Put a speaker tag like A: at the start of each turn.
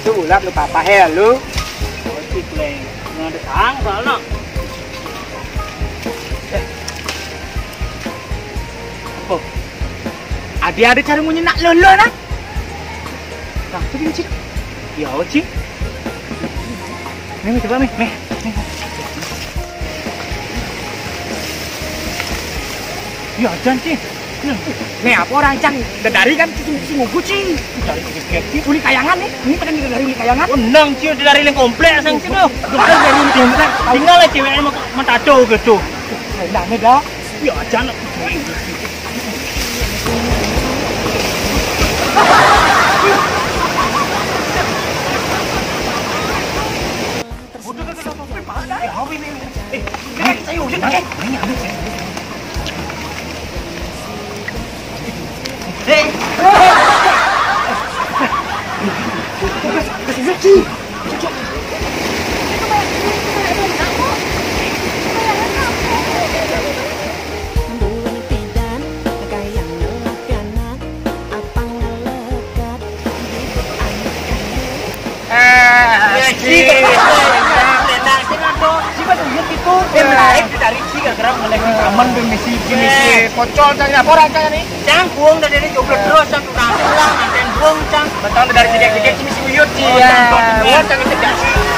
A: Sulap lu papa lu.
B: Cik leng. Nggak ada tang soalnya.
A: Apa? Ada cara mau nyenak lolo nak? Nah, tu cik. Ya, cik. Nih, coba nih. Ya, jangan cik. Nih apa orang cang dari kan si ngugu cing dari si uli kayangan nih ini pada dari uli kayangan
B: Menang sih dari yang komplek sang sih tuh.
A: dari uli kayangan
B: Tinggal lah ceweknya mau mentado gitu.
A: nah nih dah
B: Ya jangan.
A: aman tuh misi pocol cang apa orang cang nih
B: Cang buang dari jomblo terus cang tukang pulang nanti buang cang.
A: betul dari sedek-sedek misi uyut sih ya cang itu